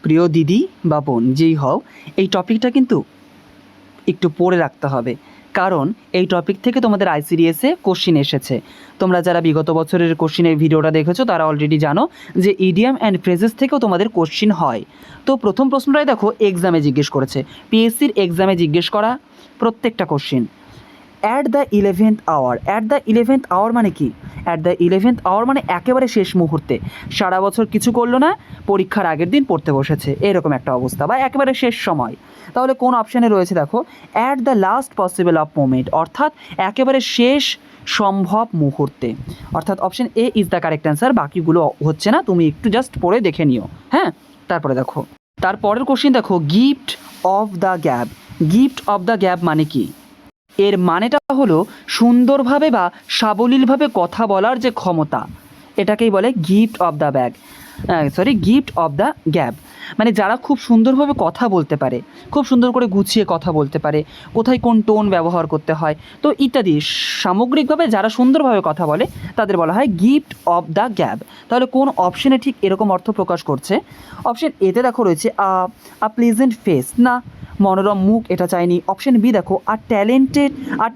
প্রিয় দিদি বা বোন যেই হও, এই টপিকটা কিন্তু একটু পড়ে রাখতে হবে, কারণ এই টপিক থেকে তোমাদের আইসিডিএসে কোশ্চিন এসেছে। তোমরা যারা বিগত বছরের কোশ্চিনের ভিডিওটা দেখেছো তারা অলরেডি জানো যে ইডিয়াম অ্যান্ড ফ্রেজেস থেকেও তোমাদের কোশ্চিন হয়। তো প্রথম প্রশ্নটাই দেখো এক্সামে জিজ্ঞেস করেছে, পিএসসির এক্সামে জিজ্ঞেস করা প্রত্যেকটা question. At the 11th hour, at the 11th hour মানে কি? অ্যাট দ্য 11th আওয়ার মানে একেবারে শেষ মুহূর্তে, সারা বছর কিছু করলো না, পরীক্ষার আগের দিন পড়তে বসেছে, এরকম একটা অবস্থা, বা একেবারে শেষ সময়। তাহলে কোন অপশানে রয়েছে দেখো, at the last possible of moment, অর্থাৎ একেবারে শেষ সম্ভব মুহূর্তে, অর্থাৎ option A is the correct answer. বাকিগুলো হচ্ছে না, তুমি একটু জাস্ট পড়ে দেখে নিও। হ্যাঁ, তারপরে দেখো তারপরের কোশ্চিন দেখো, gift of the gab. Gift of the gab মানে কি? এর মানেটা হলো সুন্দরভাবে বা সাবলীলভাবে কথা বলার যে ক্ষমতা, এটাকেই বলে gift of the gift of the gab. মানে যারা খুব সুন্দরভাবে কথা বলতে পারে, খুব সুন্দর করে গুছিয়ে কথা বলতে পারে, কোথায় কোন টোন ব্যবহার করতে হয় তো ইত্যাদি, সামগ্রিকভাবে যারা সুন্দরভাবে কথা বলে তাদের বলা হয় গিফট অফ দ্য গ্যাব। তাহলে কোন অপশনে ঠিক এরকম অর্থ প্রকাশ করছে? অপশন এতে দেখো রয়েছে আ প্লেজেন্ট ফেস, না মনোরম মুখ, এটা চাইনি। অপশন বি দেখো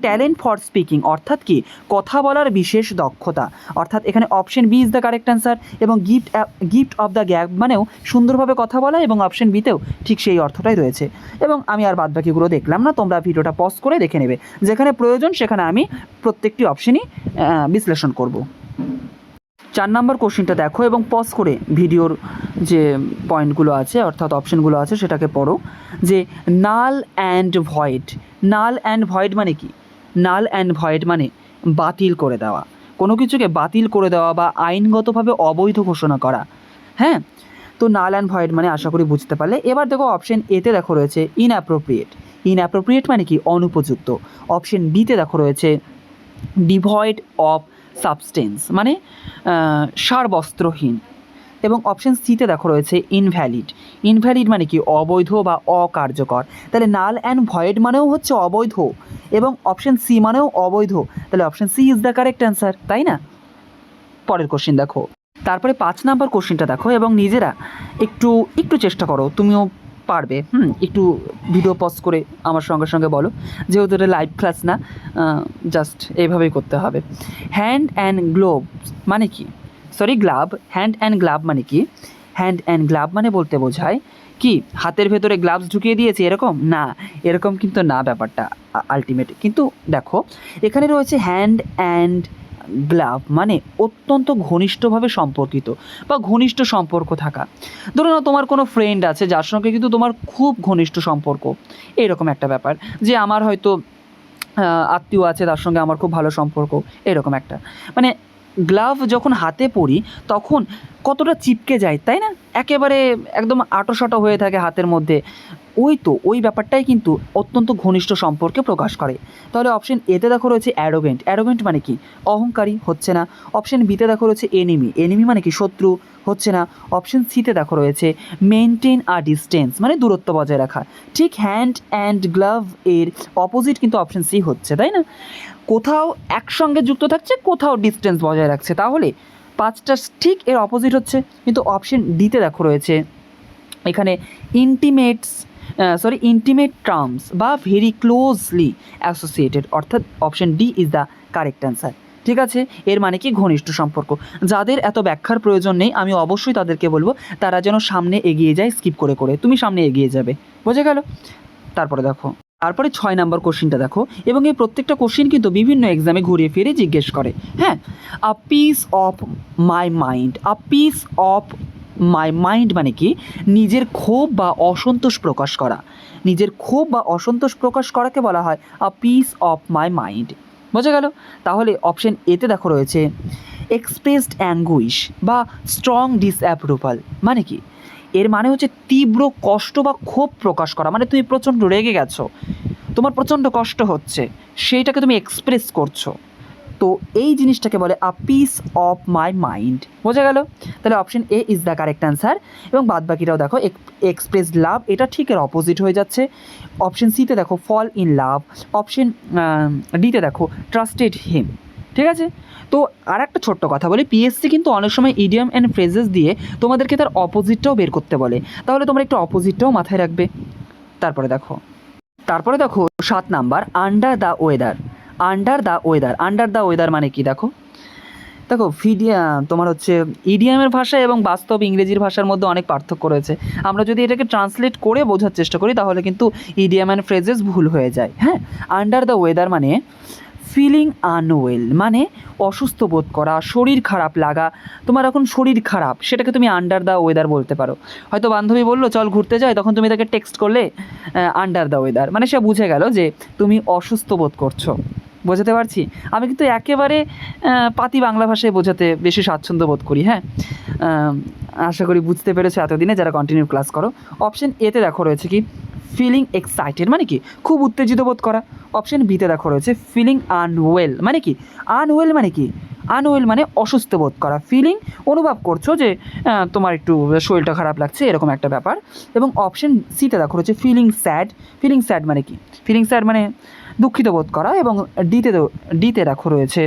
ট্যালেন্ট ফর স্পিকিং, অর্থাৎ কি কথা বলার বিশেষ দক্ষতা, অর্থাৎ এখানে option B is the correct answer. এবং গিফট অফ দ্য গ্যাব মানেও সুন্দরভাবে কথা বলা, এবং অপশন বিতেও ঠিক সেই অর্থটাই রয়েছে। এবং আমি আর বাদবাকিগুলো দেখলাম না, তোমরা ভিডিওটা পজ করে দেখে নেবে, যেখানে প্রয়োজন সেখানে আমি প্রত্যেকটি অপশনই বিশ্লেষণ করব। 4 নম্বর কোশ্চেনটা দেখো এবং পজ করে ভিডিওর যে পয়েন্টগুলো আছে অর্থাৎ অপশনগুলো আছে সেটাকে পড়ো, যে null and void. Null and void মানে কি? নাল অ্যান্ড ভয়েড মানে বাতিল করে দেওয়া, কোনো কিছুকে বাতিল করে দেওয়া বা আইনগতভাবে অবৈধ ঘোষণা করা। হ্যাঁ, তো নাল অ্যান্ড ভয়েড মানে আশা করি বুঝতে পারলে। এবার দেখো অপশন এতে দেখো রয়েছে ইনঅ্যাপ্রোপ্রিয়েট। ইনঅ্যাপ্রোপ্রিয়েট মানে কি? অনুপযুক্ত। অপশন বিতে দেখো রয়েছে ডিভয়েড অফ সাবস্টেন্স, মানে সারবস্ত্রহীন। এবং অপশন সিতে দেখো রয়েছে ইনভ্যালিড। ইনভ্যালিড মানে কি? অবৈধ বা অকার্যকর। তাহলে নাল অ্যান্ড ভয়েড মানেও হচ্ছে অবৈধ, এবং অপশন সি মানেও অবৈধ। তাহলে option C is the correct answer, তাই না? পরের কোশ্চেন দেখো, তারপরে 5 নাম্বার কোশ্চেনটা দেখো এবং নিজেরা একটু চেষ্টা করো, তুমিও পারবে। একটু ভিডিও পজ করে আমার সঙ্গে সঙ্গে বলো, যেহেতু এটা লাইভ ক্লাস না, জাস্ট এইভাবেই করতে হবে। হ্যান্ড অ্যান্ড গ্লোভস মানে কি? গ্লাভ। হ্যান্ড অ্যান্ড গ্লাভ মানে কি? হ্যান্ড অ্যান্ড গ্লাভ মানে বলতে বোঝায় কি হাতের ভেতরে গ্লাভস ঢুকিয়ে দিয়েছে এরকম না, এরকম কিন্তু না ব্যাপারটা আলটিমেট। কিন্তু দেখো এখানে রয়েছে হ্যান্ড অ্যান্ড গ্লাভ মানে অত্যন্ত ঘনিষ্ঠভাবে সম্পর্কিত বা ঘনিষ্ঠ সম্পর্ক থাকা। ধরো না, তোমার কোনো ফ্রেন্ড আছে যার সঙ্গে কিন্তু তোমার খুব ঘনিষ্ঠ সম্পর্ক, এরকম একটা ব্যাপার, যে আমার হয়তো আত্মীয় আছে তার সঙ্গে আমার খুব ভালো সম্পর্ক, এরকম একটা। মানে গ্লাভ যখন হাতে পরি তখন কতটা চিপকে যায়, তাই না? একেবারে একদম আঁটোসাঁটো হয়ে থাকে হাতের মধ্যে, ওই ব্যাপারটাই কিন্তু অত্যন্ত ঘনিষ্ঠ সম্পর্কে প্রকাশ করে। তাহলে অপশন এতে দেখো রয়েছে অ্যারোগেন্ট। অ্যারোগেন্ট মানে কি? অহংকারী, হচ্ছে না। অপশন বিতে দেখো রয়েছে এনিমি। এনিমি মানে কি? শত্রু, হচ্ছে না। অপশন সিতে দেখো রয়েছে মেনটেন আ ডিস্টেন্স মানে দূরত্ব বজায় রাখা। ঠিক হ্যান্ড অ্যান্ড গ্লাভ এর অপোজিট কিন্তু অপশন সি হচ্ছে, তাই না? কোথাও একসঙ্গে যুক্ত থাকছে, কোথাও ডিস্টেন্স বজায় রাখছে, তাহলে 5টা ঠিক এর অপোজিট হচ্ছে। কিন্তু অপশন ডিতে দেখো রয়েছে এখানে ইন্টিমেট টার্মস বা ভেরি ক্লোজলি অ্যাসোসিয়েটেড, অর্থাৎ option D is the correct answer. ঠিক আছে, এর মানে কি? ঘনিষ্ঠ সম্পর্ক। যাদের এত ব্যাখ্যার প্রয়োজন নেই, আমি অবশ্যই তাদেরকে বলবো তারা যেন সামনে এগিয়ে যায়, স্কিপ করে করে তুমি সামনে এগিয়ে যাবে, বোঝা গেল? তারপরে 6 নম্বর কোশ্চিনটা দেখো, এবং এই প্রত্যেকটা কোশ্চিন কিন্তু বিভিন্ন এক্সামে ঘুরিয়ে ফিরে জিজ্ঞেস করে। হ্যাঁ, a piece of my mind. A piece of my mind মানে কি? নিজের ক্ষোভ বা অসন্তোষ প্রকাশ করা। নিজের ক্ষোভ বা অসন্তোষ প্রকাশ করাকে বলা হয় a piece of my mind, বোঝা গেল? তাহলে অপশন এতে দেখো রয়েছে এক্সপ্রেসড অ্যাঙ্গুইশ বা স্ট্রং ডিসঅ্যাপ্রুভাল মানে কি? এর মানে হচ্ছে তীব্র কষ্ট বা ক্ষোভ প্রকাশ করা, মানে তুমি প্রচণ্ড রেগে গেছো, তোমার প্রচণ্ড কষ্ট হচ্ছে, সেইটাকে তুমি এক্সপ্রেস করছো, তো এই জিনিসটাকে বলে a piece of my mind, বোঝা গেল? তাহলে option A is the correct answer. এবং বাদবাকিটাও দেখো, এক্সপ্রেস লাভ এটা ঠিক এর অপোজিট হয়ে যাচ্ছে। অপশন সিতে দেখো ফল ইন লাভ। অপশন ডিতে দেখো ট্রাস্টেড হিম, ঠিক আছে। তো আর একটা ছোট্ট কথা বলি, পিএসসি কিন্তু অনেক সময় ইডিয়াম অ্যান্ড ফ্রেজেস দিয়ে তোমাদেরকে তার অপোজিটটাও বের করতে বলে, তাহলে তোমরা একটু অপোজিটটাও মাথায় রাখবে। তারপরে দেখো 7 number, under the weather. Under the weather মানে কি? দেখো তোমার হচ্ছে ইডিয়ামের ভাষা এবং বাস্তব ইংরেজির ভাষার মধ্যে অনেক পার্থক্য রয়েছে। আমরা যদি এটাকে ট্রান্সলেট করে বোঝার চেষ্টা করি তাহলে কিন্তু ইডিয়াম অ্যান্ড ফ্রেজেস ভুল হয়ে যায়। হ্যাঁ, আন্ডার দ্য ওয়েদার মানে ফিলিং আনওয়েল, মানে অসুস্থ বোধ করা, শরীর খারাপ লাগা। তোমার এখন শরীর খারাপ, সেটাকে তুমি আন্ডার দ্য ওয়েদার বলতে পারো। হয়তো বান্ধবী বললো চল ঘুরতে যাই, তখন তুমি তাকে টেক্সট করলে আন্ডার দ্য ওয়েদার, মানে সে বুঝে গেল যে তুমি অসুস্থ বোধ করছো। বোঝাতে পারছি? আমি কিন্তু একেবারে পাতি বাংলা ভাষায় বোঝাতে বেশি স্বাচ্ছন্দ্য বোধ করি। হ্যাঁ, আশা করি বুঝতে পেরেছো এতদিনে যারা কন্টিনিউ ক্লাস করো। অপশন এতে দেখো রয়েছে কি ফিলিং এক্সাইটেড, মানে কি খুব উত্তেজিত বোধ করা। অপশন বিতে দেখো রয়েছে ফিলিং আনওয়েল, মানে কি আনওয়েল মানে কি আনওয়েল মানে অসুস্থ বোধ করা, ফিলিং অনুভব করছো যে তোমার একটু শরীরটা খারাপ লাগছে, এরকম একটা ব্যাপার। এবং অপশন সিতে দেখো রয়েছে ফিলিং স্যাড মানে কি ফিলিং স্যাড মানে দুঃখিত বোধ করা। এবং ডিতে দেখো রয়েছে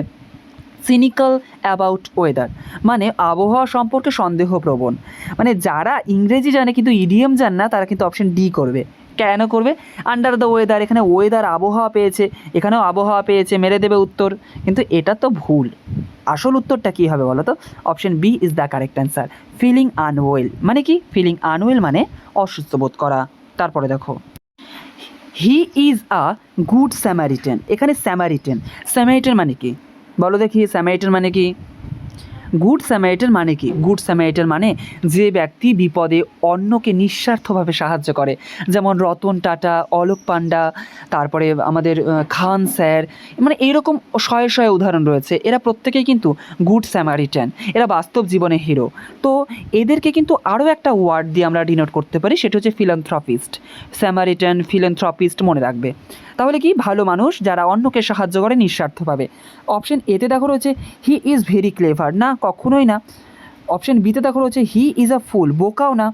সিনিক্যাল অ্যাবাউট ওয়েদার, মানে আবহাওয়া সম্পর্কে সন্দেহপ্রবণ। মানে যারা ইংরেজি জানে কিন্তু ইডিএম জান না তারা কিন্তু অপশন ডি করবে। কেন করবে? আন্ডার দ্য ওয়েদার, এখানে ওয়েদার আবহাওয়া পেয়েছে, এখানেও আবহাওয়া পেয়েছে, মেরে দেবে উত্তর। কিন্তু এটা তো ভুল। আসল উত্তরটা কী হবে বলো তো? Option B is the correct answer. Feeling unwell মানে কি? ফিলিং আনওয়েল মানে অসুস্থ বোধ করা। তারপরে দেখো হি ইজ আ গুড স্যামারিটান। এখানে স্যামারিটান মানে কি বলো দেখি? স্যামারিটান মানে কি? গুড স্যামারিটান মানে কি? গুড স্যামারিটান মানে যে ব্যক্তি বিপদে অন্যকে নিঃস্বার্থভাবে সাহায্য করে, যেমন রতন টাটা, অলোক পান্ডা, তারপরে আমাদের খান স্যার, মানে এইরকম শয়ে উদাহরণ রয়েছে। এরা প্রত্যেকেই কিন্তু গুড স্যামারিটান, এরা বাস্তব জীবনে হিরো। তো এদেরকে কিন্তু আরও একটা ওয়ার্ড দিয়ে আমরা ডিনোট করতে পারি, সেটা হচ্ছে ফিলান্থ্রপিস্ট। স্যামারিটান, ফিলান্থ্রপিস্ট মনে রাখবে। তাহলে কি ভালো মানুষ যারা অন্যকে সাহায্য করে নিঃস্বার্থভাবে। অপশন এতে দেখো রয়েছে হি ইজ ভেরি ক্লেভার, না কখনোই না। অপশন বিতে দেখো রয়েছে হি ইজ আ ফুল, বোকাও না।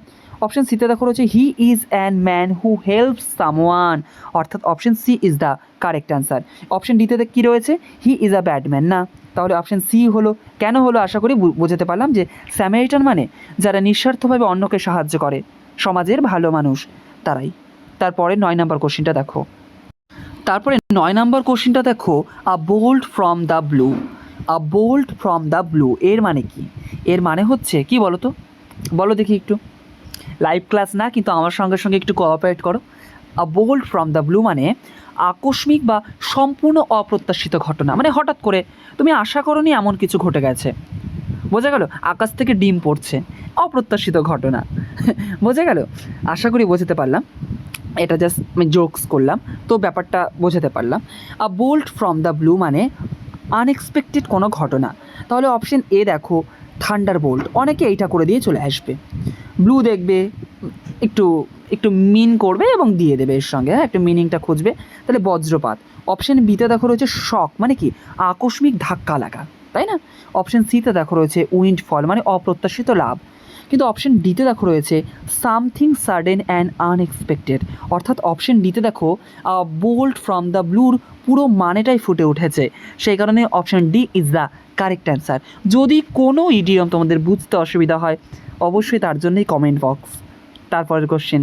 অপশন সিতে দেখো রয়েছে he is an man who helps someone, অর্থাৎ option C is the correct answer. Option ডিতে কী রয়েছে? He is a bad man, না। তাহলে অপশন সি হলো। কেন হলো আশা করি বোঝাতে পারলাম যে স্যামারিটান মানে যারা নিঃস্বার্থভাবে অন্যকে সাহায্য করে, সমাজের ভালো মানুষ তারাই। তারপরে 9 নম্বর কোশ্চেনটা দেখো। তারপরে 9 নম্বর কোশ্চেনটা দেখো, a bolt from the blue. A bolt from the blue এর মানে কি? এর মানে হচ্ছে কি বলো তো? বলো দেখি একটু। লাইভ ক্লাস না, কিন্তু আমার সঙ্গে সঙ্গে একটু কোঅপারেট করো। A bolt from the blue মানে আকস্মিক বা সম্পূর্ণ অপ্রত্যাশিত ঘটনা, মানে হঠাৎ করে তুমি আশা করোনি এমন কিছু ঘটে গেছে। বোঝা গেল? আকাশ থেকে ডিম পড়ছে, অপ্রত্যাশিত ঘটনা। বোঝা গেল? আশা করি বোঝাতে পারলাম। এটা জাস্ট আমি জোকস করলাম, তো ব্যাপারটা বোঝাতে পারলাম। A bolt from the blue মানে আনএক্সপেক্টেড কোনো ঘটনা। তাহলে অপশন এ দেখো থান্ডার বোল্ট, অনেকে এইটা করে দিয়ে চলে আসবে। ব্লু দেখবে একটু একটু মিন করবে এবং দিয়ে দেবে এর সঙ্গে, হ্যাঁ, একটু মিনিংটা খুঁজবে। তাহলে বজ্রপাত। অপশন বিতে দেখো রয়েছে শক, মানে কি আকস্মিক ধাক্কা লাগা, তাই না? অপশন সিতে দেখো রয়েছে উইন্ডফল, মানে অপ্রত্যাশিত লাভ। কিন্তু অপশন ডিতে দেখো রয়েছে সামথিং সাডেন অ্যান্ড আনএক্সপেক্টেড, অর্থাৎ অপশন ডিতে দেখো বোল্ট ফ্রম দ্য ব্লুর পুরো মানেটাই ফুটে উঠেছে। সেই কারণে option D is the correct answer. যদি কোনো ইডিয়ম তোমাদের বুঝতে অসুবিধা হয় অবশ্যই তার জন্যই কমেন্ট বক্স। তারপরের কোশ্চেন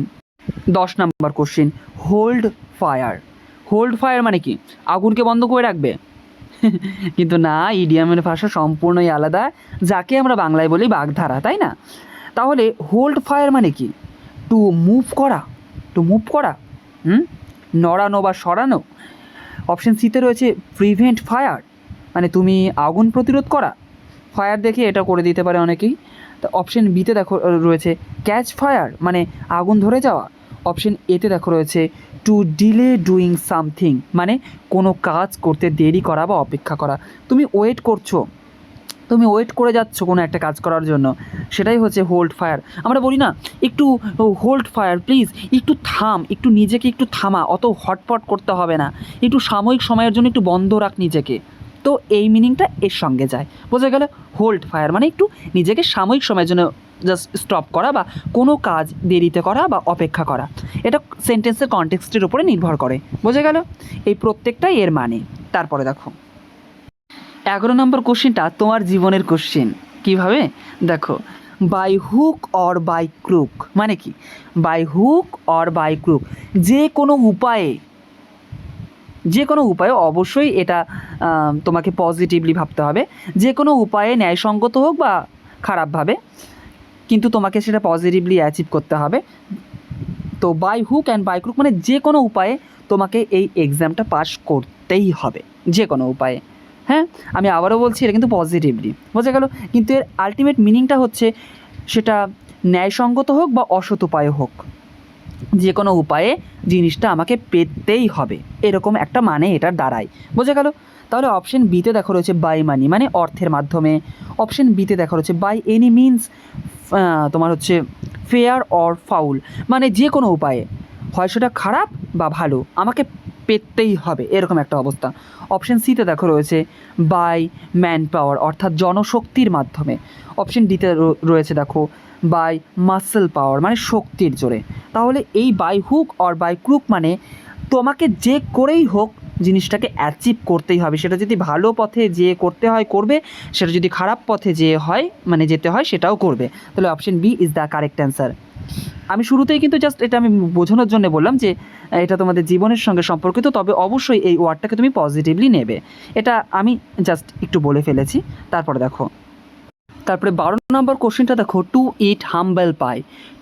10 নম্বর question, hold fire. Hold fire মানে কি? আগুনকে বন্ধ করে রাখবে? কিন্তু না, ইডিয়ামের ভাষা সম্পূর্ণই আলাদা, যাকে আমরা বাংলায় বলি বাগধারা, তাই না? তাহলে হোল্ড ফায়ার মানে কি? টু মুভ করা, নড়ানো বা সরানো। অপশন সিতে রয়েছে প্রিভেন্ট ফায়ার, মানে তুমি আগুন প্রতিরোধ করা। ফায়ার দেখে এটা করে দিতে পারে অনেকেই। তো অপশন বিতে দেখো রয়েছে ক্যাচ ফায়ার, মানে আগুন ধরে যাওয়া। অপশন এতে দেখো রয়েছে টু ডিলে ডুইং সামথিং, মানে কোনো কাজ করতে দেরি করা বা অপেক্ষা করা। তুমি ওয়েট করে যাচ্ছ কোনো একটা কাজ করার জন্য, সেটাই হচ্ছে হোল্ড ফায়ার। আমরা বলি না একটু হোল্ড ফায়ার প্লিজ, একটু থাম, একটু নিজেকে একটু থামা, অত হটপট করতে হবে না, একটু সাময়িক সময়ের জন্য একটু বন্ধ রাখ নিজেকে। তো এই মিনিংটা এর সঙ্গে যায়। বোঝা গেল? হোল্ড ফায়ার মানে একটু নিজেকে সাময়িক সময়ের জন্য জাস্ট স্টপ করা বা কোনো কাজ দেরিতে করা বা অপেক্ষা করা। এটা সেন্টেন্সের কনটেক্সটের উপরে নির্ভর করে। বোঝা গেল? এই প্রত্যেকটাই এর মানে। তারপরে দেখো 11 নম্বর কোশ্চেনটা তোমার জীবনের কোশ্চেন। কীভাবে দেখো, by hook or by crook মানে কি? By hook or by crook, যে কোনো উপায়ে, যে কোনো উপায়ে, অবশ্যই এটা তোমাকে পজিটিভলি ভাবতে হবে। যে কোনো উপায়ে, ন্যায়সঙ্গত হোক বা খারাপভাবে, কিন্তু তোমাকে সেটা পজিটিভলি অ্যাচিভ করতে হবে। তো by hook and by crook মানে যে কোনো উপায়ে তোমাকে এই এক্সামটা পাস করতেই হবে, যে কোনো উপায়ে। হ্যাঁ, আমি আবারও বলছি, এটা কিন্তু পজিটিভলি বোঝা গেল। কিন্তু এর আলটিমেট মিনিংটা হচ্ছে সেটা ন্যায়সঙ্গত হোক বা অসৎ উপায়ে হোক, যে কোনো উপায়ে জিনিসটা আমাকে পেতেই হবে, এরকম একটা মানে এটার দাঁড়ায়। বোঝা গেল? তাহলে অপশন বিতে দেখো রয়েছে বাই মানি মানে অর্থের মাধ্যমে। অপশন বিতে দেখো রয়েছে বাই এনি মিনস, তোমার হচ্ছে ফেয়ার অর ফাউল মানে যে কোনো উপায়ে, হয় সেটা খারাপ বা ভালো, আমাকে পেতেই হবে, এরকম একটা অবস্থা। অপশন সিতে দেখো রয়েছে বাই ম্যান পাওয়ার অর্থাৎ জনশক্তির মাধ্যমে। অপশন ডিতে রয়েছে দেখো বাই মাসেল পাওয়ার মানে শক্তির জোরে। তাহলে এই by hook or by crook মানে তোমাকে যে করেই হোক জিনিসটাকে অ্যাচিভ করতেই হবে। সেটা যদি ভালো পথে যেয়ে করতে হয় করবে, সেটা যদি খারাপ পথে যেয়ে হয় মানে যেতে হয় সেটাও করবে। তাহলে option B is the correct answer. আমি শুরুতেই কিন্তু জাস্ট এটা আমি বোঝানোর জন্য বললাম যে এটা তোমাদের জীবনের সঙ্গে সম্পর্কিত, তবে অবশ্যই এই ওয়ার্ডটাকে তুমি পজিটিভলি নেবে। এটা আমি জাস্ট একটু বলে ফেলেছি। তারপরে দেখো, তারপরে 12 নম্বর কোশ্চেনটা দেখো, টু ইট হাম্বল পাই।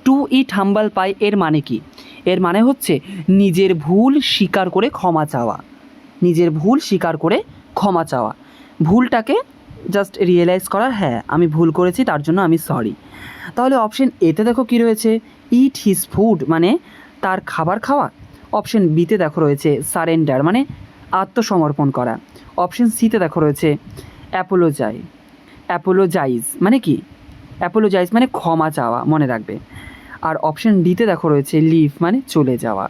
টু ইট হাম্বল পাই এর মানে কি? এর মানে হচ্ছে নিজের ভুল স্বীকার করে ক্ষমা চাওয়া। নিজের ভুল স্বীকার করে ক্ষমা চাওয়া, ভুলটাকে জাস্ট রিয়েলাইজ করার, হ্যাঁ আমি ভুল করেছি, তার জন্য আমি সরি। তাহলে অপশন এতে দেখো কী রয়েছে, ইট হিজ ফুড মানে তার খাবার খাওয়া। অপশন বিতে দেখো রয়েছে সারেন্ডার মানে আত্মসমর্পণ করা। অপশন সিতে দেখো রয়েছে অ্যাপোলোজাইজ মানে কি? অ্যাপোলোজাইজ মানে ক্ষমা চাওয়া, মনে রাখবে। আর অপশন ডিতে দেখো রয়েছে লিভ মানে চলে যাওয়া।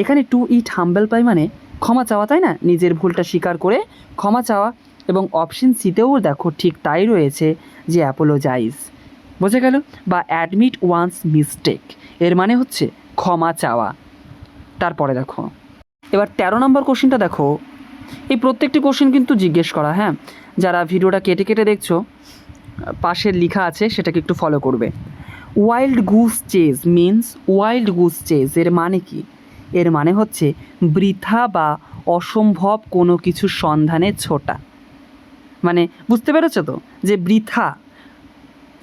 এখানে টু ইট হাম্বল পাই মানে ক্ষমা চাওয়া, তাই না? নিজের ভুলটা স্বীকার করে ক্ষমা চাওয়া। এবং অপশন সিতেও দেখো ঠিক তাই রয়েছে যে অ্যাপোলোজাইজ, বোঝা গেল? বা অ্যাডমিট ওয়ান্স মিস্টেক, এর মানে হচ্ছে ক্ষমা চাওয়া। তারপরে দেখো এবার 13 নম্বর কোশ্চেনটা দেখো। এই প্রত্যেকটি কোশ্চেন কিন্তু জিজ্ঞেস করা, হ্যাঁ যারা ভিডিওটা কেটে কেটে দেখছো, পাশের লেখা আছে সেটাকে একটু ফলো করবে। Wild goose chase means, wild goose chase এর মানে কি? এর মানে হচ্ছে বৃথা বা অসম্ভব কোনো কিছুর সন্ধানে ছোটা। মানে বুঝতে পেরেছো তো যে বৃথা,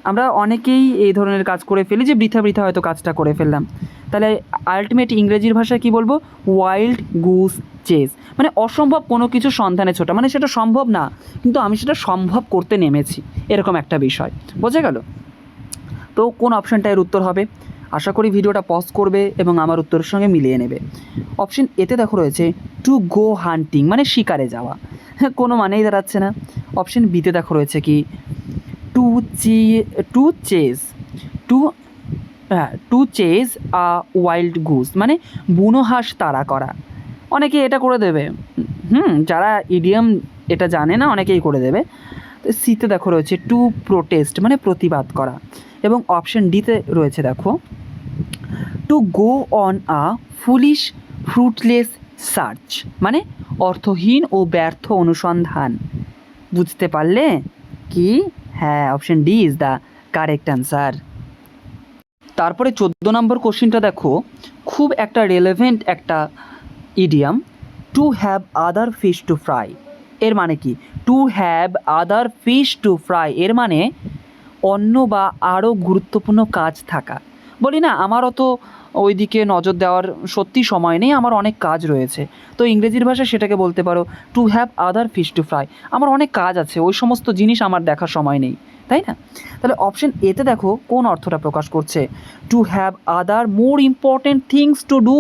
আমরা অনেকেই এই ধরনের কাজ করে ফেলি যে বৃথা বৃথা হয়তো কাজটা করে ফেললাম। তাহলে আলটিমেট ইংরেজির ভাষায় কী বলবো? ওয়াইল্ড গুস চেজ মানে অসম্ভব কোনো কিছু সন্ধানে ছোটা, মানে সেটা সম্ভব না কিন্তু আমি সেটা সম্ভব করতে নেমেছি, এরকম একটা বিষয়। বোঝা গেল? তো কোন অপশানটা এর উত্তর হবে? আশা করি ভিডিওটা পজ করবে এবং আমার উত্তরের সঙ্গে মিলিয়ে নেবে। অপশন এতে দেখো রয়েছে টু গো হান্টিং মানে শিকারে যাওয়া, কোনো মানেই দাঁড়াচ্ছে না। অপশন বিতে দেখো রয়েছে কি to chase to chase a wild goose মানে বুনো হাঁস তাড়া করা। অনেকে এটা করে দেবে, যারা ইডিয়াম এটা জানে না অনেকেই করে দেবে। তো সিতে দেখো রয়েছে টু প্রোটেস্ট মানে প্রতিবাদ করা। এবং অপশন ডিতে রয়েছে দেখো to go on a foolish fruitless search মানে অর্থহীন ও ব্যর্থ অনুসন্ধান। বুঝতে পারলে কি? হ্যাঁ, option D is the correct answer. তারপরে 14 নম্বর কোশ্চেনটা দেখো, খুব একটা রেলেভেন্ট একটা idiom, to have other fish two fry এর মানে কি? To have other fish two fry এর মানে অন্য বা আরও গুরুত্বপূর্ণ কাজ থাকা। বলি না আমারও তো ওই দিকে নজর দেওয়ার সত্যি সময় নেই, আমার অনেক কাজ রয়েছে। তো ইংরেজির ভাষায় সেটাকে বলতে পারো to have other fish two fry, আমার অনেক কাজ আছে, ওই সমস্ত জিনিস আমার দেখার সময় নেই, তাই না? তাহলে অপশন এতে দেখো কোন অর্থটা প্রকাশ করছে? To have other more important things to do.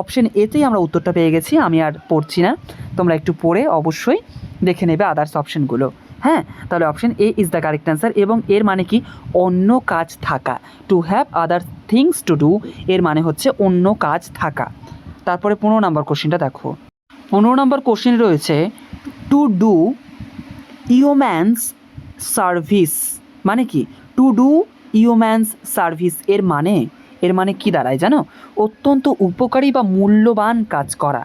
Option এতেই আমরা উত্তরটা পেয়ে গেছি, আমি আর পড়ছি না, তোমরা একটু পড়ে অবশ্যই দেখে নেবে আদার্স অপশনগুলো। হ্যাঁ, তাহলে option A is the correct answer. এবং এর মানে কি? অন্য কাজ থাকা। To have other things to do এর মানে হচ্ছে অন্য কাজ থাকা। তারপরে 15 নম্বর কোশ্চেনটা দেখো। 15 নম্বর কোশ্চেন রয়েছে টু ডু ইউম্যানস সার্ভিস মানে কি? টু ডু ইউম্যানস সার্ভিস এর মানে কি দাঁড়ায় জানো? অত্যন্ত উপকারী বা মূল্যবান কাজ করা।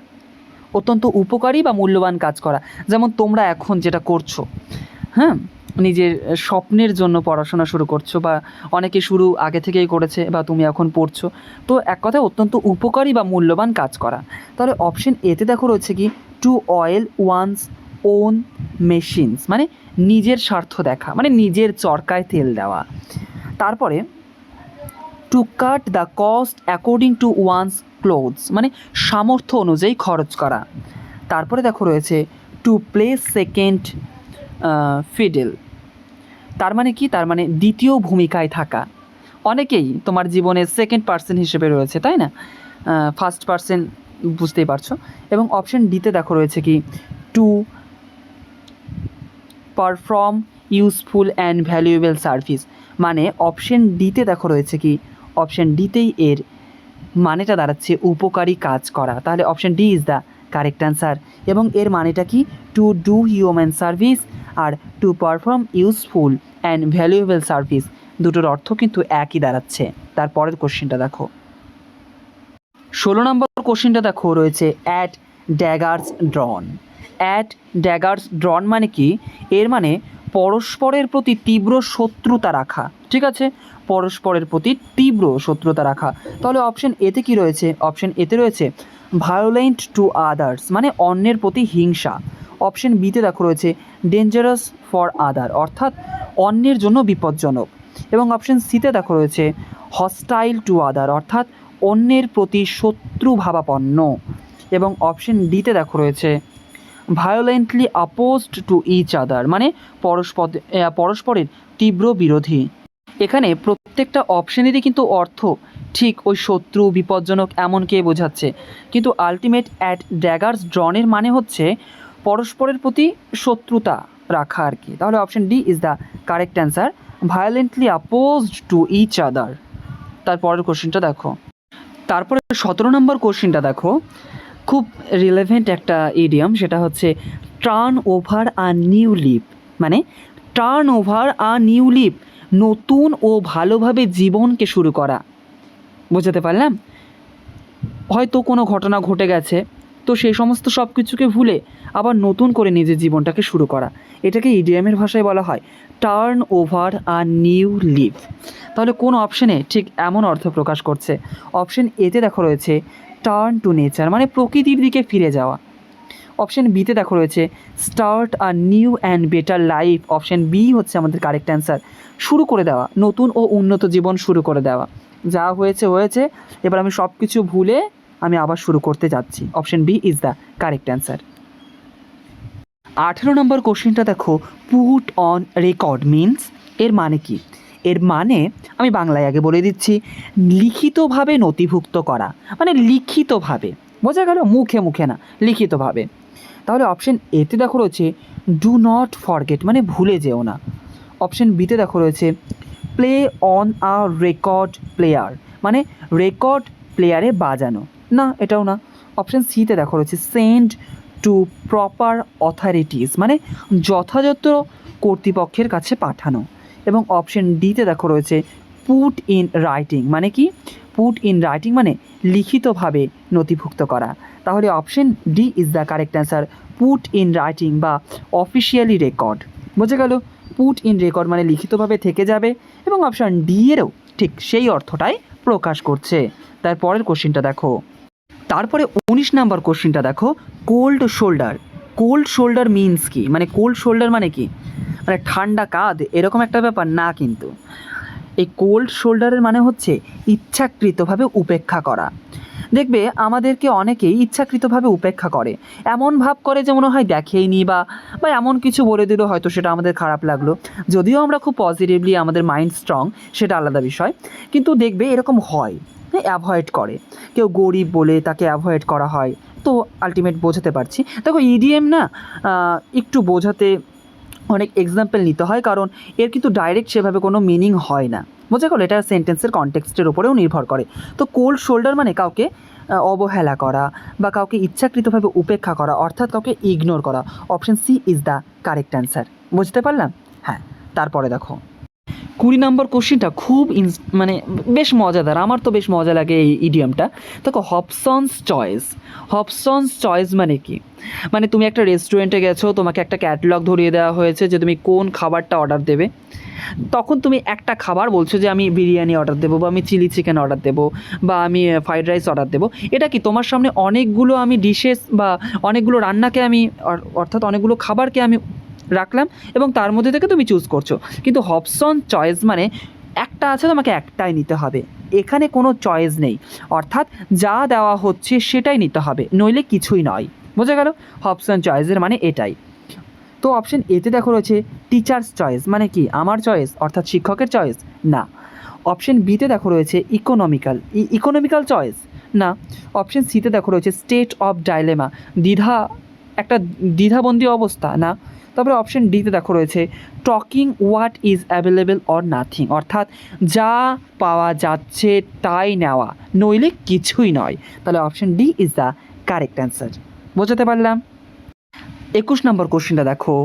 অত্যন্ত উপকারী বা মূল্যবান কাজ করা, যেমন তোমরা এখন যেটা করছো, হ্যাঁ, নিজের স্বপ্নের জন্য পড়াশোনা শুরু করছো, বা অনেকে শুরু আগে থেকেই করেছে, বা তুমি এখন পড়ছো। তো এক কথায় অত্যন্ত উপকারী বা মূল্যবান কাজ করা। তাহলে অপশন এতে দেখো রয়েছে কি, to oil one's own machines, মানে নিজের স্বার্থ দেখা, মানে নিজের চরকায় তেল দেওয়া। তারপরে to cut the coat according to one's clothes, মানে সামর্থ্য অনুযায়ী খরচ করা। তারপরে দেখো রয়েছে টু প্লে সেকেন্ড ফিডেল, তার মানে কি, তার মানে দ্বিতীয় ভূমিকায় থাকা। অনেকেই তোমার জীবনে সেকেন্ড পার্সন হিসেবে রয়েছে, তাই না? ফার্স্ট পার্সন বুঝতেই পারছো। এবং অপশন ডিতে দেখো রয়েছে কি, two perform useful and valuable service, মানে অপশন ডিতে দেখো রয়েছে কি, অপশন ডিতেই এর মানেটা দাঁড়াচ্ছে উপকারী কাজ করা। তাহলে option D is the correct answer. এবং এর মানেটা কি, টু ডু হিউম্যান সার্ভিস আর to perform useful and valuable service, দুটোর অর্থ কিন্তু একই দাঁড়াচ্ছে। তারপরের কোশ্চেনটা দেখো, 16 নম্বর কোশ্চেনটা দেখো রয়েছে অ্যাট ড্যাগার্স ড্রন। অ্যাট ড্যাগার্স ড্রন মানে কি, এর মানে পরস্পরের প্রতি তীব্র শত্রুতা রাখা, ঠিক আছে, পরস্পরের প্রতি তীব্র শত্রুতা রাখা। তাহলে অপশন এতে কি রয়েছে, অপশন এতে রয়েছে ভায়োলেন্ট টু আদার্স, মানে অন্যের প্রতি হিংসা। অপশন বিতে দেখো রয়েছে ডেঞ্জারাস ফর আদার, অর্থাৎ অন্যের জন্য বিপজ্জনক। এবং অপশন সিতে দেখো রয়েছে হস্টাইল টু আদার, অর্থাৎ অন্যের প্রতি শত্রুভাবাপন্ন। এবং অপশন ডিতে দেখো রয়েছে violently opposed to each other, মানে পরস্পরের তীব্র বিরোধী। এখানে প্রত্যেকটা অপশনেরই কিন্তু অর্থ ঠিক ওই শত্রু, বিপজ্জনক এমনকে বোঝাচ্ছে, কিন্তু আলটিমেট অ্যাট ড্যাগার্স ড্রনের মানে হচ্ছে পরস্পরের প্রতি শত্রুতা রাখা আর কি। তাহলে option D is the correct answer, violently opposed to each other. তারপরের কোশ্চেনটা দেখো, তারপরে 17 নম্বর কোশ্চেনটা দেখো, খুব রিলেভেন্ট একটা ইডিয়াম, সেটা হচ্ছে turn over a new leaf, মানে turn over a new leaf, নতুন ও ভালোভাবে জীবনকে শুরু করা। বোঝাতে পারলাম? হয়তো কোনো ঘটনা ঘটে গেছে, তো সেই সমস্ত সব কিছুকে ভুলে আবার নতুন করে নিজের জীবনটাকে শুরু করা, এটাকে ইডিয়ামের ভাষায় বলা হয় turn over a new leaf. তাহলে কোন অপশনে ঠিক এমন অর্থ প্রকাশ করছে? অপশন এতে দেখো রয়েছে টার্ন টু নেচার, মানে প্রকৃতির দিকে ফিরে যাওয়া। অপশন বিতে দেখো রয়েছে start a new and better life. Option B হচ্ছে আমাদের কারেক্ট অ্যান্সার, শুরু করে দেওয়া, নতুন ও উন্নত জীবন শুরু করে দেওয়া। যা হয়েছে হয়েছে, এবার আমি সব কিছু ভুলে আমি আবার শুরু করতে যাচ্ছি। Option B is the correct answer. 18 নম্বর কোশ্চেনটা দেখো, পুট অন রেকর্ড মিনস, এর মানে কি? এর মানে আমি বাংলায় আগে বলে দিচ্ছি, লিখিতভাবে নথিভুক্ত করা, মানে লিখিতভাবে, বোঝা গেল, মুখে মুখে না, লিখিতভাবে। তাহলে অপশন এতে দেখো রয়েছে ডু নট ফরগেট, মানে ভুলে যেও না। অপশন বিতে দেখো রয়েছে play on a record player, মানে রেকর্ড প্লেয়ারে বাজানো, না এটাও না। অপশন সিতে দেখো রয়েছে সেন্ড টু প্রপার অথরিটিস, মানে যথাযথ কর্তৃপক্ষের কাছে পাঠানো। এবং অপশন ডিতে দেখো রয়েছে পুট ইন রাইটিং, মানে কি? পুট ইন রাইটিং মানে লিখিতভাবে নথিভুক্ত করা। তাহলে option D is the correct answer, put in writing বা অফিসিয়ালি রেকর্ড। বোঝা গেল, পুট ইন রেকর্ড মানে লিখিতভাবে থেকে যাবে, এবং অপশন ডি এরও ঠিক সেই অর্থটাই প্রকাশ করছে। তারপরের কোশ্চেনটা দেখো, তারপরে 19 নাম্বার কোশ্চেনটা দেখো, cold shoulder. Cold shoulder means কি, মানে কোল্ড শোল্ডার মানে কি, মানে ঠান্ডা কাঁধ এরকম একটা ব্যাপার না কিন্তু। এই কোল্ড শোল্ডারের মানে হচ্ছে ইচ্ছাকৃতভাবে উপেক্ষা করা। দেখবে আমাদেরকে অনেকেই ইচ্ছাকৃতভাবে উপেক্ষা করে, এমন ভাব করে যে মনে হয় দেখেইনি, বা এমন কিছু বলে দিল হয়তো সেটা আমাদের খারাপ লাগলো। যদিও আমরা খুব পজিটিভলি, আমাদের মাইন্ড স্ট্রং, সেটা আলাদা বিষয়, কিন্তু দেখবে এরকম হয়, অ্যাভয়েড করে। কেউ গরিব বলে তাকে অ্যাভয়েড করা হয়। তো আলটিমেট বোঝাতে পারছি, দেখো ইডিএম না একটু বোঝাতে অনেক এক্সাম্পল নিতে হয়, কারণ এর কিন্তু ডাইরেক্ট সেভাবে কোনো মিনিং হয় না। বোঝা গেল, এটা সেন্টেন্সের কনটেক্সটের উপরেও নির্ভর করে। তো কোল্ড শোল্ডার মানে কাউকে অবহেলা করা বা কাউকে ইচ্ছাকৃতভাবে উপেক্ষা করা, অর্থাৎ কাউকে ইগনোর করা। Option C is the correct answer. বুঝতে পারলাম? হ্যাঁ। তারপরে দেখো 20 নম্বর কোশ্চেনটা খুব মানে বেশ মজাদার, আমার তো বেশ মজা লাগে এই ইডিয়ামটা। দেখো, হবসনস চয়েস। হবসনস চয়েস মানে কি? মানে তুমি একটা রেস্টুরেন্টে গেছো, তোমাকে একটা ক্যাটালগ ধরিয়ে দেওয়া হয়েছে যে তুমি কোন খাবারটা অর্ডার দেবে। তখন তুমি একটা খাবার বলছো যে আমি বিরিয়ানি অর্ডার দেবো, বা আমি চিলি চিকেন অর্ডার দেবো, বা আমি ফ্রাইড রাইস অর্ডার দেবো। এটা কি তোমার সামনে অনেকগুলো আমি ডিশেস বা অনেকগুলো রান্নাকে আমি অর্থাৎ অনেকগুলো খাবারকে আমি রাখলাম এবং তার মধ্যে থেকে তুমি চুজ করছো। কিন্তু হবসন চয়েস মানে একটা আছে, তোমাকে একটাই নিতে হবে। এখানে কোনো চয়েস নেই, অর্থাৎ যা দেওয়া হচ্ছে সেটাই নিতে হবে, নইলে কিছুই নয়। বোঝা গেল? হবসন চয়েসের মানে এটাই। তো অপশন এতে দেখো রয়েছে টিচার্স চয়েস, মানে কি আমার চয়েস অর্থাৎ শিক্ষকের চয়েস? না। অপশন বিতে দেখো রয়েছে ইকোনমিক্যাল চয়েস? না। অপশন সিতে দেখো রয়েছে স্টেট অফ ডাইলেমা, একটা দ্বিধাবন্দী অবস্থা? না। তারপরে অপশন ডিতে দেখো রয়েছে talking what is available or nothing, অর্থাৎ যা পাওয়া যাচ্ছে তাই নেওয়া, নইলে কিছুই নয়। তাহলে option D is the correct answer. বোঝাতে পারলাম? 21 নম্বর কোশ্চেনটা দেখো,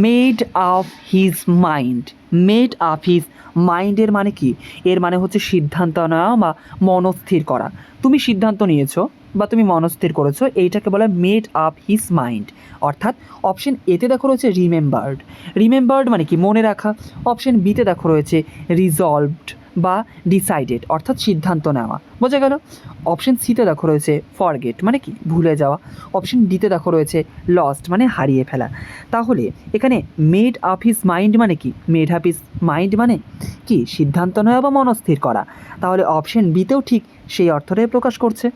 made of his mind. Made of his মাইন্ডের মানে কি? এর মানে হচ্ছে সিদ্ধান্ত নেওয়া বা মনস্থির করা। তুমি সিদ্ধান্ত নিয়েছো বা তুমি মনস্থির করেছো, এইটাকে বলা হয় মেড অফ হিজ মাইন্ড। অর্থাৎ অপশন এতে দেখো রয়েছে রিমেম্বার্ড। রিমেম্বার্ড মানে কি? মনে রাখা। অপশন বিতে দেখো রয়েছে রিজলভড বা ডিসাইডেড, অর্থাৎ সিদ্ধান্ত নেওয়া। বোঝা গেল? অপশন সিতে দেখো রয়েছে ফরগেট, মানে কি? ভুলে যাওয়া। অপশন ডিতে দেখো রয়েছে লস্ট, মানে হারিয়ে ফেলা। তাহলে এখানে মেড আপ হিজ মাইন্ড মানে কি? মেড আপ হিজ মাইন্ড মানে কি? সিদ্ধান্ত নেওয়া বা মনস্থির করা। তাহলে অপশন বিতেও ঠিক সেই অর্থটাই প্রকাশ করছে।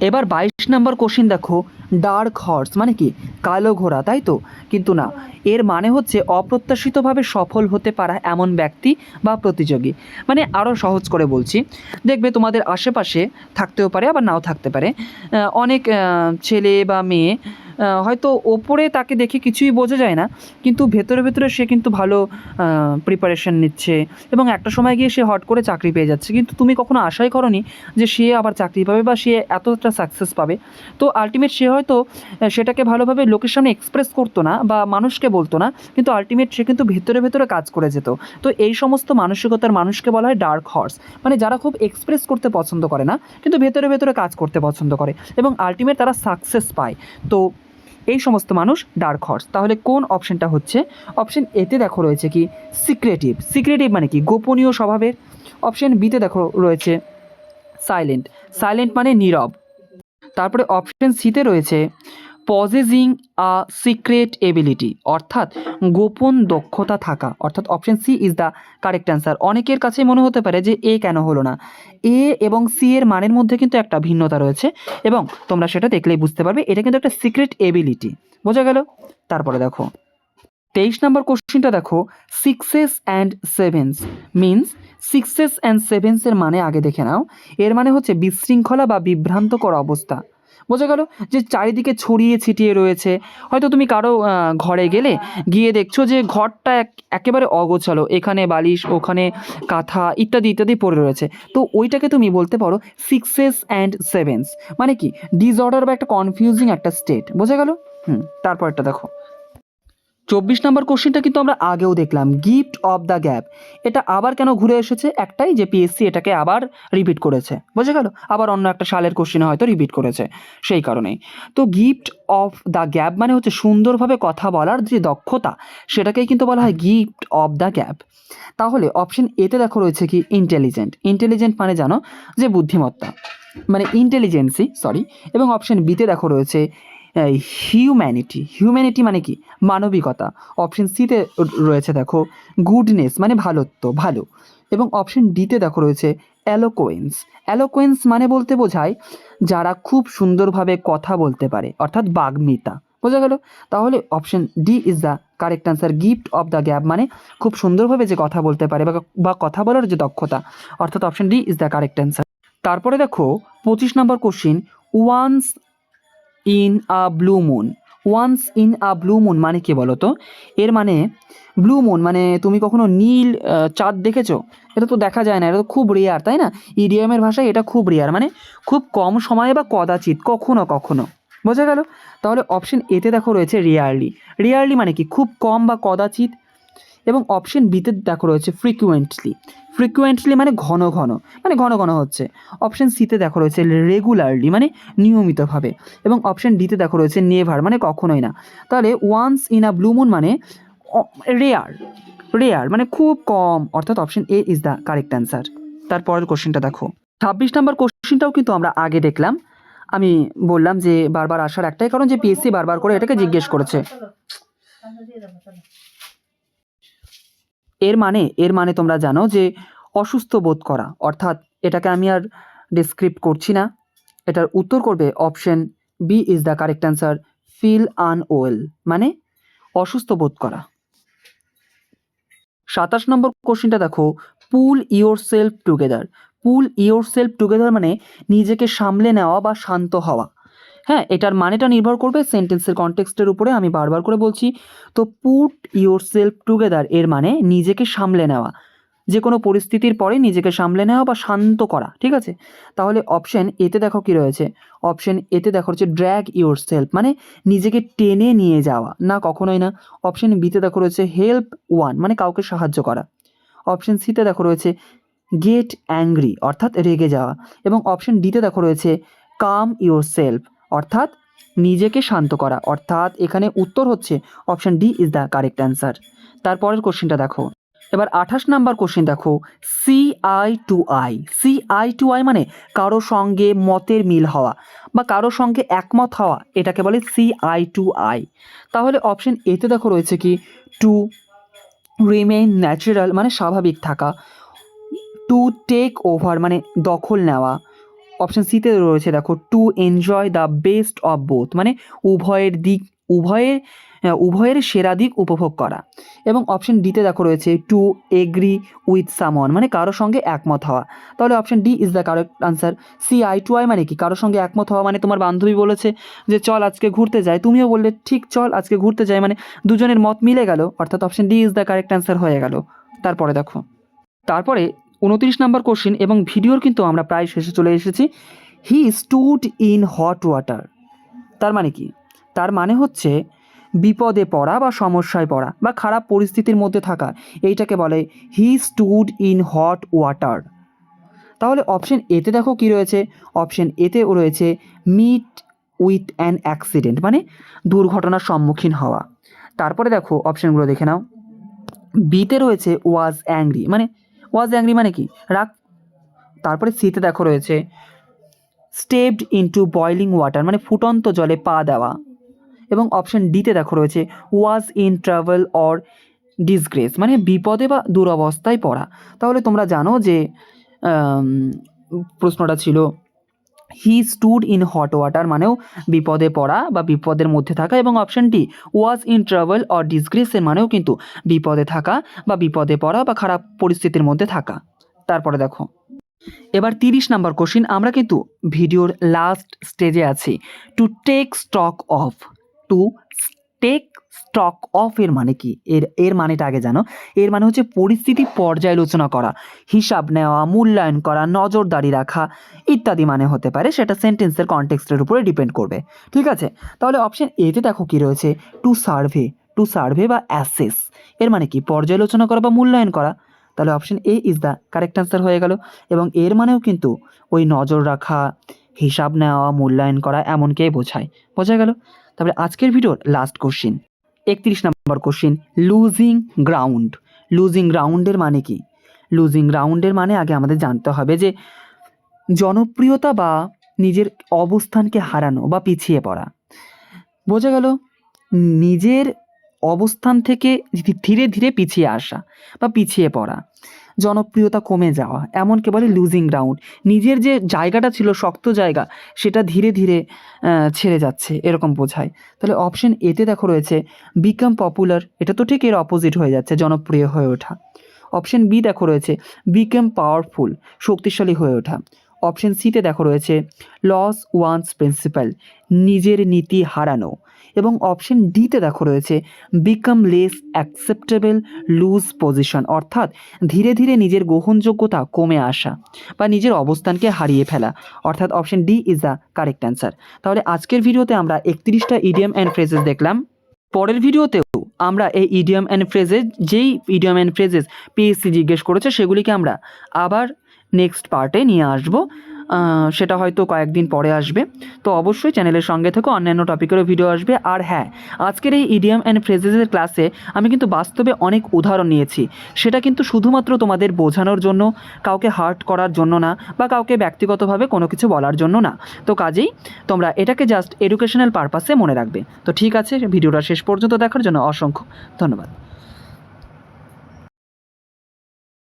এবার 22 নম্বর কোশ্চিন দেখো, ডার্ক হর্স মানে কি? কালো ঘোড়া, তাই তো? কিন্তু না, এর মানে হচ্ছে অপ্রত্যাশিতভাবে সফল হতে পারা এমন ব্যক্তি বা প্রতিযোগী। মানে আরও সহজ করে বলছি, দেখবে তোমাদের আশেপাশে থাকতেও পারে আবার নাও থাকতে পারে অনেক ছেলে বা মেয়ে, হয়তো ওপরে তাকে দেখে কিছুই বোঝা যায় না, কিন্তু ভেতরে ভেতরে সে কিন্তু ভালো প্রিপারেশন নিচ্ছে এবং একটা সময় গিয়ে সে হট করে চাকরি পেয়ে যাচ্ছে। কিন্তু তুমি কখনো আশাই করনি যে সে আবার চাকরি পাবে বা সে এতটা সাকসেস পাবে। তো আলটিমেট সে হয়তো সেটাকে ভালোভাবে লোকের সামনে এক্সপ্রেস করতো না বা মানুষকে বলতো না, কিন্তু আলটিমেট সে কিন্তু ভেতরে ভেতরে কাজ করে যেত। তো এই সমস্ত মানসিকতার মানুষকে বলা হয় ডার্ক হর্স, মানে যারা খুব এক্সপ্রেস করতে পছন্দ করে না, কিন্তু ভেতরে ভেতরে কাজ করতে পছন্দ করে এবং আলটিমেট তারা সাকসেস পায়। তো এই সমস্ত মানুষ ডার্ক হর্স। তাহলে কোন অপশনটা হচ্ছে? অপশন এতে দেখো রয়েছে কি সিক্রেটিভ। সিক্রেটিভ মানে কি? গোপনীয় স্বভাবের। অপশন বিতে দেখো রয়েছে সাইলেন্ট। সাইলেন্ট মানে নীরব। তারপরে অপশন সিতে রয়েছে পজেসিং আ সিক্রেট এবিলিটি, অর্থাৎ গোপন দক্ষতা থাকা। অর্থাৎ option C is the correct answer. অনেকের কাছে মনে হতে পারে যে এ কেন হলো না, এ এবং সি এর মানের মধ্যে কিন্তু একটা ভিন্নতা রয়েছে এবং তোমরা সেটা দেখলেই বুঝতে পারবে এটা কিন্তু একটা সিক্রেট এবিলিটি। বোঝা গেল? তারপরে দেখো 23 নম্বর কোশ্চেনটা দেখো, sixes and sevens means. Sixes and সেভেন্সের মানে আগে দেখে নাও। এর মানে হচ্ছে বিশৃঙ্খলা বা বিভ্রান্তকর অবস্থা। বোঝা গেল? যে চারিদিকে ছড়িয়ে ছিটিয়ে রয়েছে। হয়তো তুমি কারো ঘরে গেলে, গিয়ে দেখছো যে ঘরটা একেবারে অগোছালো, এখানে বালিশ, ওখানে কাঁথা ইত্যাদি ইত্যাদি পড়ে রয়েছে। তো ওইটাকে তুমি বলতে পারো সিক্সেস অ্যান্ড সেভেন্স, মানে কি? ডিসঅর্ডার বা একটা কনফিউজিং একটা স্টেট। বোঝা গেল? তারপরটা দেখো 24 নম্বর কোশ্চেনটা কিন্তু আমরা আগেও দেখলাম, গিফট অফ দ্য গ্যাপ। এটা আবার কেন ঘুরে এসেছে? একটাই যে পিএসসি এটাকে আবার রিপিট করেছে। বোঝা গেল? আবার অন্য একটা সালের কোশ্চেনে হয়তো রিপিট করেছে, সেই কারণেই। তো গিফট অফ দ্য গ্যাপ মানে হচ্ছে সুন্দরভাবে কথা বলার যে দক্ষতা, সেটাকেই কিন্তু বলা হয় গিফট অফ দ্য গ্যাপ। তাহলে অপশন এতে দেখো রয়েছে কি ইন্টেলিজেন্ট। ইন্টেলিজেন্ট মানে জানো যে বুদ্ধিমত্তা, মানে ইন্টেলিজেন্সি, সরি। এবং অপশন বিতে দেখো রয়েছে হিউম্যানিটি। হিউম্যানিটি মানে কি? মানবিকতা। অপশন সিতে রয়েছে দেখো গুডনেস, মানে ভালোত্ব, ভালো। এবং অপশন ডিতে দেখো রয়েছে অ্যালোকোয়েন্স। অ্যালোকোয়েন্স মানে বলতে বোঝায় যারা খুব সুন্দরভাবে কথা বলতে পারে, অর্থাৎ বাগ্মিতা। বোঝা গেল? তাহলে option D is the correct answer. Gift of the gap মানে খুব সুন্দরভাবে যে কথা বলতে পারে বা কথা বলার যে দক্ষতা, অর্থাৎ option D is the correct answer. তারপরে দেখো 25 নম্বর question, once in a blue moon. Once in a blue moon মানে কি বলো তো? এর মানে ব্লু মুন মানে তুমি কখনো নীল চাঁদ দেখেছো? এটা তো দেখা যায় না, এটা তো খুব রেয়ার, তাই না? ইডিয়ামের ভাষায় এটা খুব রেয়ার, মানে খুব কম সময়ে বা কদাচিৎ, কখনো কখনো। বোঝা গেল? তাহলে অপশন এতে দেখো রয়েছে রিয়ারলি। রিয়ারলি মানে কি? খুব কম বা কদাচিৎ। এবং অপশন বিতে দেখো রয়েছে ফ্রিকুয়েন্টলি। ফ্রিকুয়েন্টলি মানে ঘন ঘন, মানে ঘন ঘন হচ্ছে। অপশন সিতে দেখো রয়েছে রেগুলারলি মানে নিয়মিতভাবে। এবং অপশন ডিতে দেখো রয়েছে নেভার মানে কখনোই না। তাহলে once in a blue moon মানে রেয়ার, রেয়ার মানে খুব কম, অর্থাৎ option A is the correct answer. তারপরের কোশ্চেনটা দেখো, 26 নম্বর কোশ্চেনটাও কিন্তু আমরা আগে দেখলাম। আমি বললাম যে বারবার আসার একটাই কারণ যে পিএসসি বারবার করে এটাকে জিজ্ঞেস করেছে। এর মানে তোমরা জানো যে অসুস্থ বোধ করা, অর্থাৎ এটাকে আমি আর ডিসক্রিপ্ট করছি না, এটার উত্তর করবে option B is the correct answer, feel unwell মানে অসুস্থ বোধ করা। 27 নম্বর কোশ্চেনটা দেখো, pull yourself together. Pull yourself together মানে নিজেকে সামলে নেওয়া বা শান্ত হওয়া। হ্যাঁ, এটার মানেটা নির্ভর করবে সেন্টেন্সের কনটেক্সটের উপরে, আমি বারবার করে বলছি। তো পুট ইয়োর সেলফ টুগেদার এর মানে নিজেকে সামলে নেওয়া, যে কোনো পরিস্থিতির পরে নিজেকে সামলে নেওয়া বা শান্ত করা, ঠিক আছে। তাহলে অপশন এতে দেখো কি রয়েছে, অপশন এতে দেখো হচ্ছে ড্র্যাগ ইয়োর সেলফ মানে নিজেকে টেনে নিয়ে যাওয়া, না কখনোই না। অপশন বিতে দেখো রয়েছে হেল্প ওয়ান মানে কাউকে সাহায্য করা। অপশন সিতে দেখো রয়েছে গেট অ্যাংরি অর্থাৎ রেগে যাওয়া। এবং অপশন ডিতে দেখো রয়েছে কাম ইয়োর সেলফ অর্থাৎ নিজেকে শান্ত করা, অর্থাৎ এখানে উত্তর হচ্ছে option D is the correct answer. তারপরের কোশ্চেনটা দেখো, এবার 28 নাম্বার কোশ্চেন দেখো, see eye to eye. See eye to eye মানে কারো সঙ্গে মতের মিল হওয়া বা কারো সঙ্গে একমত হওয়া, এটাকে বলে সিআই টু আই। তাহলে অপশন এতে দেখো রয়েছে কি টু রিমেইন ন্যাচারাল মানে স্বাভাবিক থাকা, টু টেক ওভার মানে দখল নেওয়া। অপশন সিতে রয়েছে দেখো to enjoy the best of both মানে উভয়ের সেরা দিক উপভোগ করা। এবং অপশন ডিতে দেখো রয়েছে টু এগ্রি উইথ সামওয়ান মানে কারোর সঙ্গে একমত হওয়া। তাহলে option D is the correct answer. See eye to eye মানে কি কারোর সঙ্গে একমত হওয়া, মানে তোমার বান্ধবী বলেছে যে চল আজকে ঘুরতে যাই, তুমিও বললে ঠিক চল আজকে ঘুরতে যাই, মানে দুজনের মত মিলে গেল, অর্থাৎ option D is the correct answer হয়ে গেল। তারপরে দেখো, তারপরে 29 নাম্বার কোশ্চেন এবং ভিডিওর কিন্তু আমরা প্রায় শেষে চলে এসেছি। হি স্টুড ইন হট ওয়াটার, তার মানে কি? তার মানে হচ্ছে বিপদে পড়া বা সমস্যায় পড়া বা খারাপ পরিস্থিতির মধ্যে থাকা, এইটাকে বলে হি স্টুড ইন হট ওয়াটার। তাহলে অপশন এতে দেখো কি রয়েছে, অপশন এতে রয়েছে মিট উইথ অ্যান অ্যাক্সিডেন্ট মানে দুর্ঘটনার সম্মুখীন হওয়া। তারপরে দেখো অপশনগুলো দেখে নাও, বিতে রয়েছে ওয়াজ অ্যাংরি মানে ওয়াজ অ্যাংরি মানে কি রাগ। তারপরে সিতে দেখো রয়েছে স্টেপড ইনটু বয়লিং ওয়াটার মানে ফুটন্ত জলে পা দেওয়া। এবং অপশন ডিতে দেখো রয়েছে was in travel or disgrace মানে বিপদে বা দুরবস্থায় পড়া। তাহলে তোমরা জানো যে প্রশ্নটা ছিল হি স্টুড ইন হট ওয়াটার মানেও বিপদে পড়া বা বিপদের মধ্যে থাকা, এবং অপশনটি ওয়াজ ইন ট্রাভেল অর ডিসগ্রেসের মানেও কিন্তু বিপদে থাকা বা বিপদে পড়া বা খারাপ পরিস্থিতির মধ্যে থাকা। তারপরে দেখো, এবার 30 নাম্বার কোশ্চিন, আমরা কিন্তু ভিডিওর লাস্ট স্টেজে আছি। To take stock of, to take stock of এর মানে কি? এর মানেটা আগে জানো। এর মানে হচ্ছে পরিস্থিতি পর্যালোচনা করা, হিসাব নেওয়া, মূল্যায়ন করা, নজরদারি রাখা ইত্যাদি মানে হতে পারে, সেটা সেন্টেন্সের কনটেক্সটের উপরে ডিপেন্ড করবে, ঠিক আছে। তাহলে অপশন এতে দেখো কি রয়েছে টু সার্ভে, টু সার্ভে বা অ্যাসেস এর মানে কি পর্যালোচনা করা বা মূল্যায়ন করা। তাহলে option A is the correct answer হয়ে গেল। এবং এর মানেও কিন্তু ওই নজর রাখা, হিসাব নেওয়া, মূল্যায়ন করা এমনকেই বোঝায়, বোঝা গেল। তারপরে আজকের ভিডিওর লাস্ট কোশ্চিন 31 নম্বর কোশ্চিন, লুজিং গ্রাউন্ড। লুজিং গ্রাউন্ডের মানে কি? লুজিং গ্রাউন্ডের মানে আগে আমাদের জানতে হবে যে জনপ্রিয়তা বা নিজের অবস্থানকে হারানো বা পিছিয়ে পড়া, বোঝা গেল। নিজের অবস্থান থেকে ধীরে ধীরে পিছিয়ে আসা বা পিছিয়ে পড়া, জনপ্রিয়তা কমে যাওয়া, এমনকি বলে লুজিং গ্রাউন্ড। নিজের যে জায়গাটা ছিল শক্ত জায়গা সেটা ধীরে ধীরে ছেড়ে যাচ্ছে, এরকম বোঝায়। তাহলে অপশন এতে দেখো রয়েছে বিকাম পপুলার, এটা তো ঠিক এর অপোজিট হয়ে যাচ্ছে, জনপ্রিয় হয়ে ওঠা। অপশন বি দেখো রয়েছে বিকাম পাওয়ারফুল, শক্তিশালী হয়ে ওঠা। অপশন সিতে দেখো রয়েছে লস ওয়ান্স প্রিন্সিপাল, নিজের নীতি হারানো। এবং অপশন ডিতে দেখো রয়েছে become less acceptable, lose position, অর্থাৎ ধীরে ধীরে নিজের গ্রহণযোগ্যতা কমে আসা বা নিজের অবস্থানকে হারিয়ে ফেলা, অর্থাৎ option D is the correct answer. তাহলে আজকের ভিডিওতে আমরা 31টা ইডিয়ম অ্যান্ড ফ্রেজেস দেখলাম। পরের ভিডিওতেও আমরা এই ইডিয়ম অ্যান্ড ফ্রেজেস যেই ইডিয়ম অ্যান্ড ফ্রেজেস পিএসসি জিজ্ঞেস করেছে সেগুলিকে আমরা আবার নেক্সট পার্টে নিয়ে আসব। সেটা হয়তো কয়েকদিন পরে আসবে। তো অবশ্যই চ্যানেলের সঙ্গে থেকে অন্যান্য টপিকেরও ভিডিও আসবে। আর হ্যাঁ, আজকের এই ইডিয়ম অ্যান্ড ফ্রেজেসের ক্লাসে আমি কিন্তু বাস্তবে অনেক উদাহরণ নিয়েছি। সেটা কিন্তু শুধুমাত্র তোমাদের বোঝানোর জন্য, কাউকে হার্ট করার জন্য না, বা কাউকে ব্যক্তিগতভাবে কোনো কিছু বলার জন্য না। তো কাজেই তোমরা এটাকে জাস্ট এডুকেশনাল পারপাসে মনে রাখবে। তো ঠিক আছে, ভিডিওটা শেষ পর্যন্ত দেখার জন্য অসংখ্য ধন্যবাদ।